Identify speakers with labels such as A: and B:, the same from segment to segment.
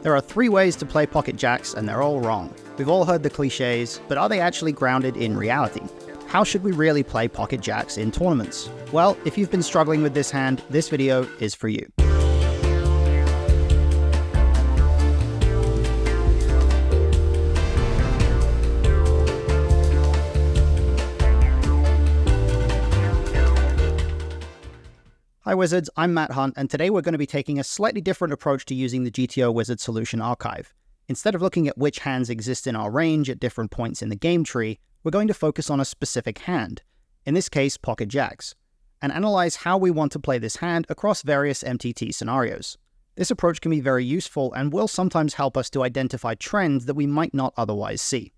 A: There are 3 ways to play pocket jacks, and they're all wrong. We've all heard the cliches, but are they actually grounded in reality? How should we really play pocket jacks in tournaments? Well, if you've been struggling with this hand, this video is for you. Hi Wizards, I'm Matt Hunt, and today we're going to be taking a slightly different approach to using the GTO Wizard solution archive. Instead of looking at which hands exist in our range at different points in the game tree, we're going to focus on a specific hand, in this case pocket jacks, and analyze how we want to play this hand across various MTT scenarios. This approach can be very useful and will sometimes help us to identify trends that we might not otherwise see.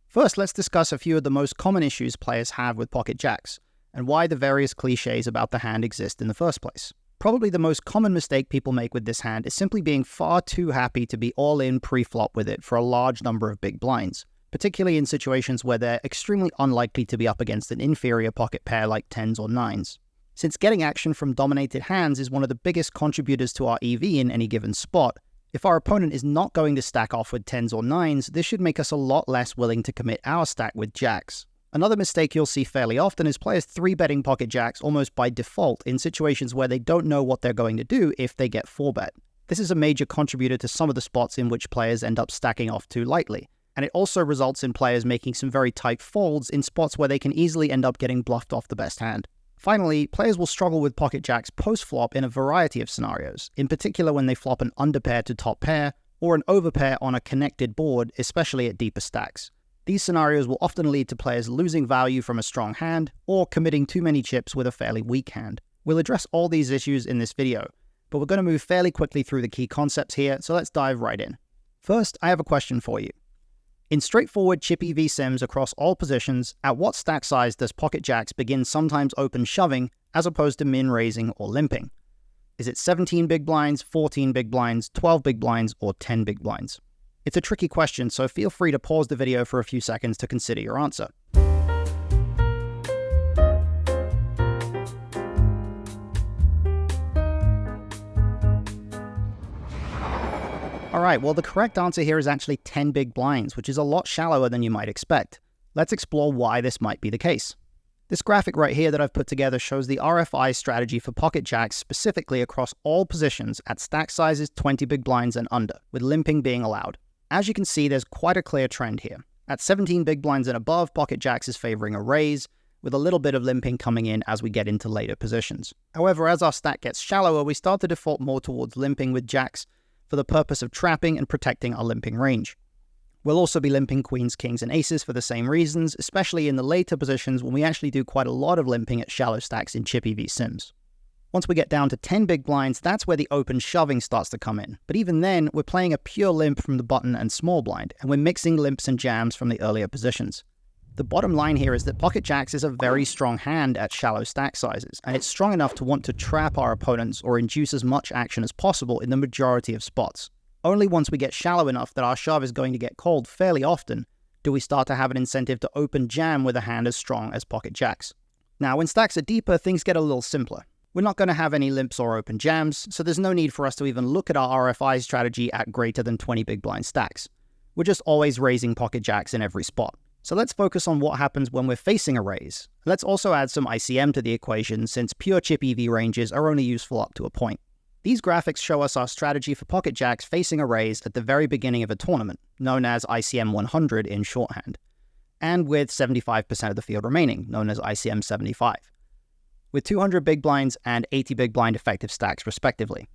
A: First, let's discuss a few of the most common issues players have with pocket jacks, and why the various cliches about the hand exist in the first place. Probably the most common mistake people make with this hand is simply being far too happy to be all in pre-flop with it for a large number of big blinds, particularly in situations where they're extremely unlikely to be up against an inferior pocket pair like 10s or 9s. Since getting action from dominated hands is one of the biggest contributors to our EV in any given spot, if our opponent is not going to stack off with 10s or 9s, this should make us a lot less willing to commit our stack with jacks. Another mistake you'll see fairly often is players 3-betting pocket jacks almost by default in situations where they don't know what they're going to do if they get 4-bet. This is a major contributor to some of the spots in which players end up stacking off too lightly, and it also results in players making some very tight folds in spots where they can easily end up getting bluffed off the best hand. Finally, players will struggle with pocket jacks post-flop in a variety of scenarios, in particular when they flop an underpair to top pair or an overpair on a connected board, especially at deeper stacks. These scenarios will often lead to players losing value from a strong hand or committing too many chips with a fairly weak hand. We'll address all these issues in this video, but we're going to move fairly quickly through the key concepts here, so let's dive right in. First, I have a question for you. In straightforward chip EV sims across all positions, at what stack size does pocket jacks begin sometimes open shoving as opposed to min raising or limping? Is it 17 big blinds, 14 big blinds, 12 big blinds, or 10 big blinds? It's a tricky question, so feel free to pause the video for a few seconds to consider your answer. Alright, well the correct answer here is actually 10 big blinds, which is a lot shallower than you might expect. Let's explore why this might be the case. This graphic right here that I've put together shows the RFI strategy for pocket jacks specifically across all positions at stack sizes 20 big blinds and under, with limping being allowed. As you can see, there's quite a clear trend here. At 17 big blinds and above, pocket jacks is favoring a raise, with a little bit of limping coming in as we get into later positions. However, as our stack gets shallower, we start to default more towards limping with jacks for the purpose of trapping and protecting our limping range. We'll also be limping queens, kings, and aces for the same reasons, especially in the later positions when we actually do quite a lot of limping at shallow stacks in chip EV sims. Once we get down to 10 big blinds, that's where the open shoving starts to come in. But even then, we're playing a pure limp from the button and small blind, and we're mixing limps and jams from the earlier positions. The bottom line here is that pocket jacks is a very strong hand at shallow stack sizes, and it's strong enough to want to trap our opponents or induce as much action as possible in the majority of spots. Only once we get shallow enough that our shove is going to get called fairly often, do we start to have an incentive to open jam with a hand as strong as pocket jacks. Now, when stacks are deeper, things get a little simpler. We're not going to have any limps or open jams, so there's no need for us to even look at our RFI strategy at greater than 20 big blind stacks. We're just always raising pocket jacks in every spot. So let's focus on what happens when we're facing a raise. Let's also add some ICM to the equation, since pure chip EV ranges are only useful up to a point. These graphics show us our strategy for pocket jacks facing a raise at the very beginning of a tournament, known as ICM 100 in shorthand, and with 75% of the field remaining, known as ICM 75. With 200 big blinds and 80 big blind effective stacks respectively.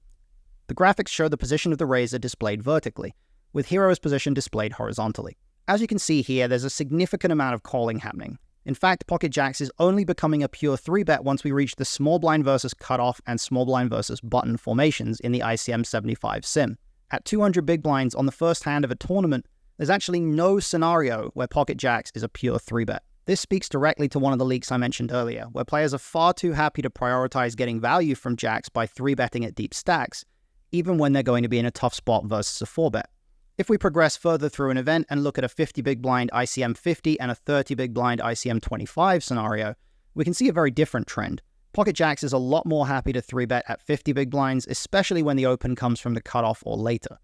A: The graphics show the position of the raiser displayed vertically, with hero's position displayed horizontally. As you can see here, there's a significant amount of calling happening. In fact, pocket jacks is only becoming a pure 3-bet once we reach the small blind versus cutoff and small blind versus button formations in the ICM 75 sim. At 200 big blinds on the first hand of a tournament, there's actually no scenario where pocket jacks is a pure 3-bet. This speaks directly to one of the leaks I mentioned earlier, where players are far too happy to prioritize getting value from jacks by 3-betting at deep stacks, even when they're going to be in a tough spot versus a 4-bet. If we progress further through an event and look at a 50 big blind ICM 50 and a 30 big blind ICM 25 scenario, we can see a very different trend. Pocket jacks is a lot more happy to 3-bet at 50 big blinds, especially when the open comes from the cutoff or later.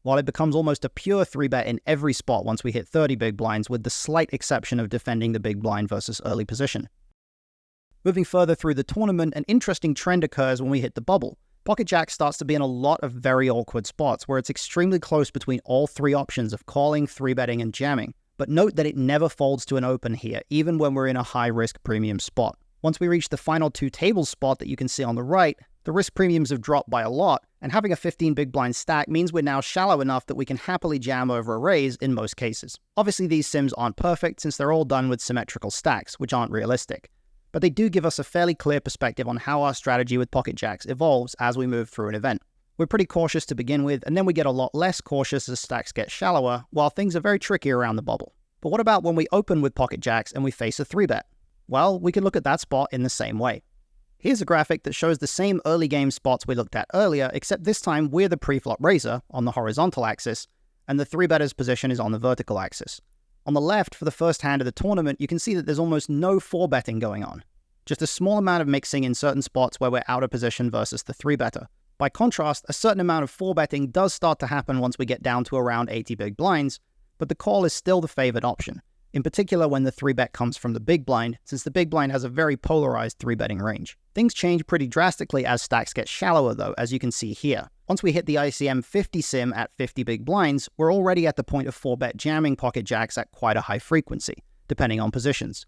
A: while it becomes almost a pure 3-bet in every spot once we hit 30 big blinds, with the slight exception of defending the big blind versus early position. Moving further through the tournament, an interesting trend occurs when we hit the bubble. Pocket Jack starts to be in a lot of very awkward spots where it's extremely close between all three options of calling, 3-betting, and jamming. But note that it never folds to an open here, even when we're in a high-risk premium spot. Once we reach the final 2 tables spot that you can see on the right, the risk premiums have dropped by a lot, and having a 15 big blind stack means we're now shallow enough that we can happily jam over a raise in most cases. Obviously these sims aren't perfect since they're all done with symmetrical stacks, which aren't realistic. But they do give us a fairly clear perspective on how our strategy with pocket jacks evolves as we move through an event. We're pretty cautious to begin with, and then we get a lot less cautious as stacks get shallower, while things are very tricky around the bubble. But what about when we open with pocket jacks and we face a 3-bet? Well, we can look at that spot in the same way. Here's a graphic that shows the same early game spots we looked at earlier, except this time we're the preflop raiser on the horizontal axis, and the 3-better's position is on the vertical axis. On the left, for the first hand of the tournament, you can see that there's almost no 4-betting going on. Just a small amount of mixing in certain spots where we're out of position versus the 3-better. By contrast, a certain amount of 4-betting does start to happen once we get down to around 80 big blinds, but the call is still the favored option, in particular when the 3-bet comes from the big blind, since the big blind has a very polarized 3-betting range. Things change pretty drastically as stacks get shallower though, as you can see here. Once we hit the ICM 50 sim at 50 big blinds, we're already at the point of 4-bet jamming pocket jacks at quite a high frequency, depending on positions.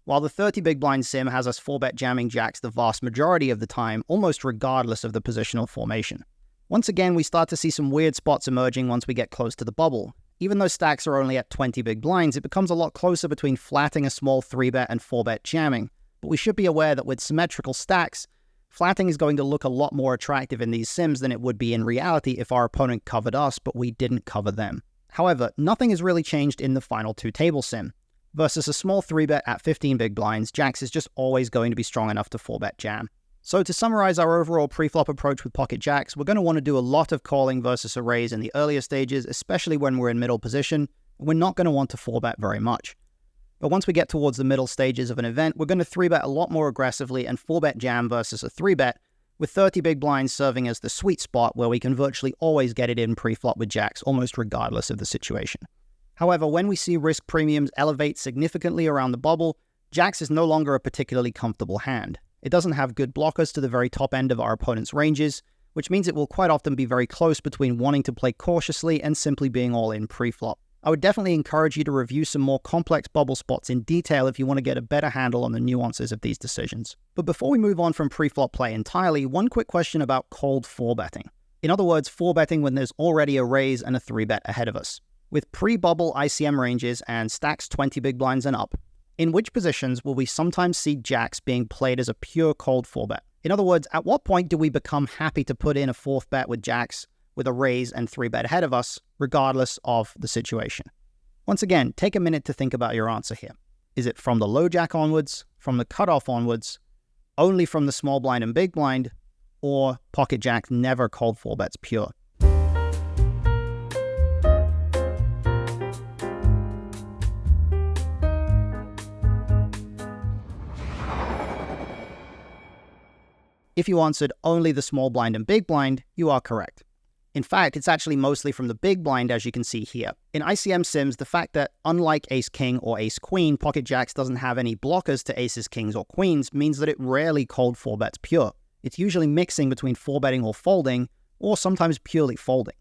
A: While the 30 big blind sim has us 4-bet jamming jacks the vast majority of the time, almost regardless of the positional formation. Once again, we start to see some weird spots emerging once we get close to the bubble. Even though stacks are only at 20 big blinds, it becomes a lot closer between flatting a small 3-bet and 4-bet jamming. But we should be aware that with symmetrical stacks, flatting is going to look a lot more attractive in these sims than it would be in reality if our opponent covered us, but we didn't cover them. However, nothing has really changed in the final 2 table sim. Versus a small 3-bet at 15 big blinds, jacks is just always going to be strong enough to 4-bet jam. So to summarize our overall preflop approach with pocket jacks, we're going to want to do a lot of calling versus a raise in the earlier stages, especially when we're in middle position, and we're not going to want to 4-bet very much. But once we get towards the middle stages of an event, we're going to 3-bet a lot more aggressively and 4-bet jam versus a 3-bet, with 30 big blinds serving as the sweet spot where we can virtually always get it in preflop with jacks, almost regardless of the situation. However, when we see risk premiums elevate significantly around the bubble, jacks is no longer a particularly comfortable hand. It doesn't have good blockers to the very top end of our opponent's ranges, which means it will quite often be very close between wanting to play cautiously and simply being all in preflop. I would definitely encourage you to review some more complex bubble spots in detail if you want to get a better handle on the nuances of these decisions. But before we move on from preflop play entirely, one quick question about cold 4-betting. In other words, 4-betting when there's already a raise and a 3-bet ahead of us. With pre-bubble ICM ranges and stacks 20 big blinds and up, in which positions will we sometimes see jacks being played as a pure cold 4-bet? In other words, at what point do we become happy to put in a 4th bet with jacks with a raise and 3-bet ahead of us, regardless of the situation? Once again, take a minute to think about your answer here. Is it from the low jack onwards, from the cutoff onwards, only from the small blind and big blind, or pocket jack never cold 4-bets pure? If you answered only the small blind and big blind, you are correct. In fact, it's actually mostly from the big blind, as you can see here. In ICM sims, the fact that unlike ace-king or ace-queen, pocket jacks doesn't have any blockers to aces, kings, or queens means that it rarely cold 4-bets pure. It's usually mixing between 4-betting or folding, or sometimes purely folding.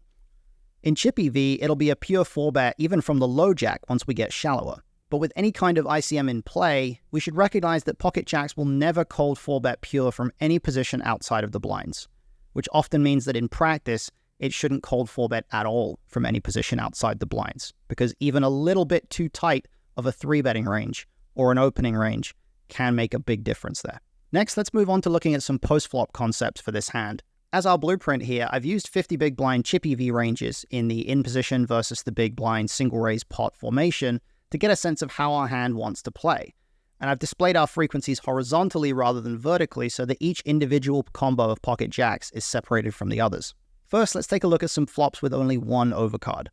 A: In chip EV, it'll be a pure 4-bet even from the low jack once we get shallower. But with any kind of ICM in play, we should recognize that pocket jacks will never cold 4-bet pure from any position outside of the blinds, which often means that in practice, it shouldn't cold 4-bet at all from any position outside the blinds, because even a little bit too tight of a 3-betting range or an opening range can make a big difference there. Next, let's move on to looking at some post-flop concepts for this hand. As our blueprint here, I've used 50 big blind chip EV ranges in the in position versus the big blind single raise pot formation to get a sense of how our hand wants to play. And I've displayed our frequencies horizontally rather than vertically so that each individual combo of pocket jacks is separated from the others. First, let's take a look at some flops with only one overcard.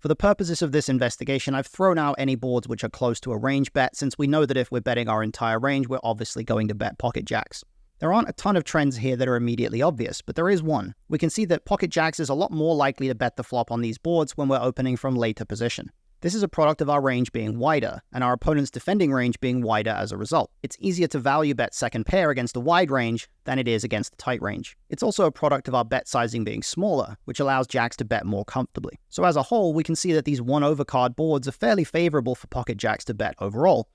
A: For the purposes of this investigation, I've thrown out any boards which are close to a range bet, since we know that if we're betting our entire range, we're obviously going to bet pocket jacks. There aren't a ton of trends here that are immediately obvious, but there is one. We can see that pocket jacks is a lot more likely to bet the flop on these boards when we're opening from later position. This is a product of our range being wider, and our opponent's defending range being wider as a result. It's easier to value bet second pair against a wide range than it is against a tight range. It's also a product of our bet sizing being smaller, which allows jacks to bet more comfortably. So as a whole, we can see that these 1-over card boards are fairly favorable for pocket jacks to bet overall,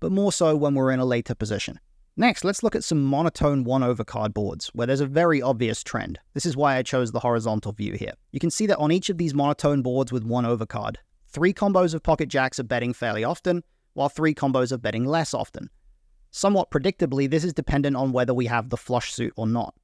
A: but more so when we're in a later position. Next, let's look at some monotone 1-over card boards, where there's a very obvious trend. This is why I chose the horizontal view here. You can see that on each of these monotone boards with 1-over card, 3 combos of pocket jacks are betting fairly often, while 3 combos are betting less often. Somewhat predictably, this is dependent on whether we have the flush suit or not.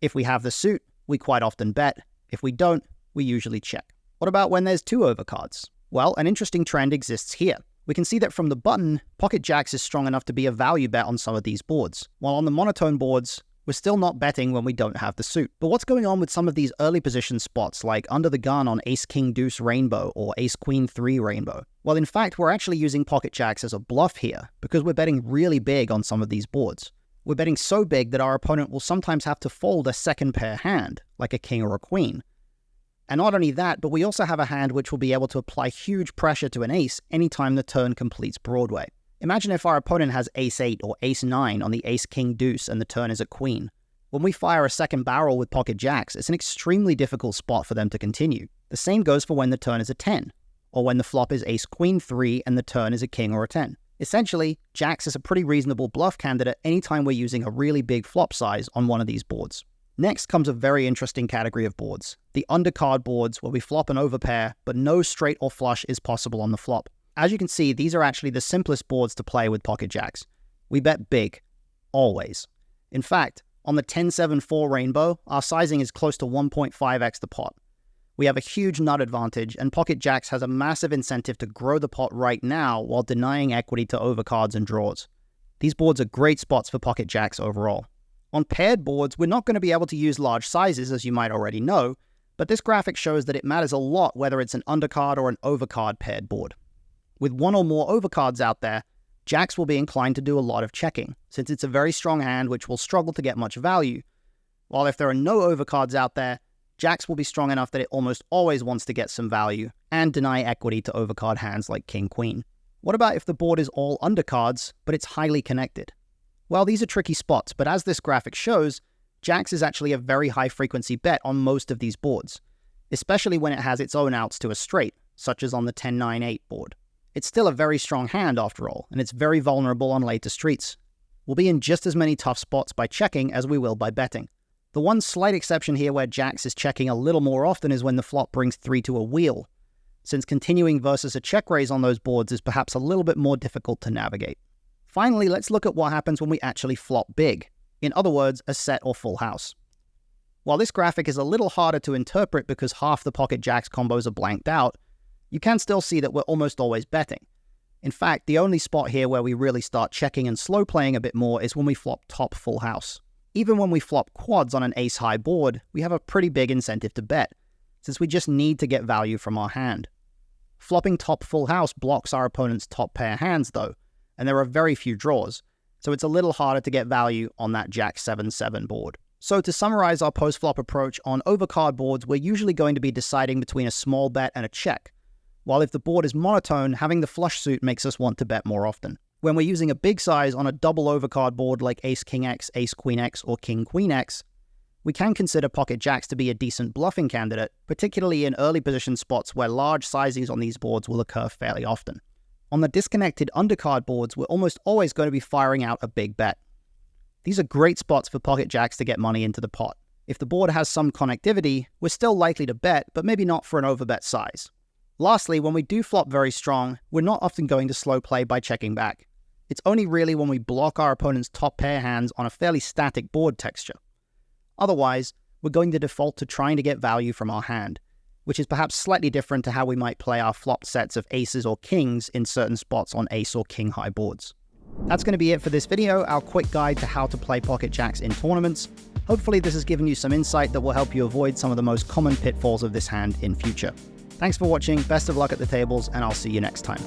A: If we have the suit, we quite often bet. If we don't, we usually check. What about when there's 2-over cards? Well, an interesting trend exists here. We can see that from the button, pocket jacks is strong enough to be a value bet on some of these boards, while on the monotone boards, we're still not betting when we don't have the suit. But what's going on with some of these early position spots like under the gun on ace-king-deuce rainbow or ace-queen-3 rainbow? Well, in fact, we're actually using pocket jacks as a bluff here because we're betting really big on some of these boards. We're betting so big that our opponent will sometimes have to fold a second pair hand, like a king or a queen. And not only that, but we also have a hand which will be able to apply huge pressure to an ace anytime the turn completes Broadway. Imagine if our opponent has ace-8 or ace-9 on the ace-king-deuce and the turn is a queen. When we fire a second barrel with pocket jacks, it's an extremely difficult spot for them to continue. The same goes for when the turn is a 10, or when the flop is ace-queen-3 and the turn is a king or a 10. Essentially, jacks is a pretty reasonable bluff candidate anytime we're using a really big flop size on one of these boards. Next comes a very interesting category of boards, the undercard boards where we flop an overpair, but no straight or flush is possible on the flop. As you can see, these are actually the simplest boards to play with pocket jacks. We bet big, always. In fact, on the 10-7-4 rainbow, our sizing is close to 1.5x the pot. We have a huge nut advantage, and pocket jacks has a massive incentive to grow the pot right now while denying equity to overcards and draws. These boards are great spots for pocket jacks overall. On paired boards, we're not going to be able to use large sizes, as you might already know, but this graphic shows that it matters a lot whether it's an undercard or an overcard paired board. With 1 or more overcards out there, jacks will be inclined to do a lot of checking, since it's a very strong hand which will struggle to get much value, while if there are no overcards out there, jacks will be strong enough that it almost always wants to get some value and deny equity to overcard hands like king-queen. What about if the board is all undercards, but it's highly connected? Well, these are tricky spots, but as this graphic shows, jacks is actually a very high-frequency bet on most of these boards, especially when it has its own outs to a straight, such as on the 10-9-8 board. It's still a very strong hand after all, and it's very vulnerable on later streets. We'll be in just as many tough spots by checking as we will by betting. The one slight exception here where jacks is checking a little more often is when the flop brings 3 to a wheel, since continuing versus a check raise on those boards is perhaps a little bit more difficult to navigate. Finally, let's look at what happens when we actually flop big. In other words, a set or full house. While this graphic is a little harder to interpret because half the pocket jacks combos are blanked out, you can still see that we're almost always betting. In fact, the only spot here where we really start checking and slow playing a bit more is when we flop top full house. Even when we flop quads on an ace-high board, we have a pretty big incentive to bet, since we just need to get value from our hand. Flopping top full house blocks our opponent's top pair hands though, and there are very few draws, so it's a little harder to get value on that jack 7-7 board. So to summarize our post-flop approach, on overcard boards, we're usually going to be deciding between a small bet and a check, while if the board is monotone, having the flush suit makes us want to bet more often. When we're using a big size on a double overcard board like ace-king-x, ace-queen-x, or king-queen-x, we can consider pocket jacks to be a decent bluffing candidate, particularly in early position spots where large sizings on these boards will occur fairly often. On the disconnected undercard boards, we're almost always going to be firing out a big bet. These are great spots for pocket jacks to get money into the pot. If the board has some connectivity, we're still likely to bet, but maybe not for an overbet size. Lastly, when we do flop very strong, we're not often going to slow play by checking back. It's only really when we block our opponent's top pair hands on a fairly static board texture. Otherwise, we're going to default to trying to get value from our hand, which is perhaps slightly different to how we might play our flop sets of aces or kings in certain spots on ace or king high boards. That's going to be it for this video, our quick guide to how to play pocket jacks in tournaments. Hopefully this has given you some insight that will help you avoid some of the most common pitfalls of this hand in future. Thanks for watching, best of luck at the tables, and I'll see you next time.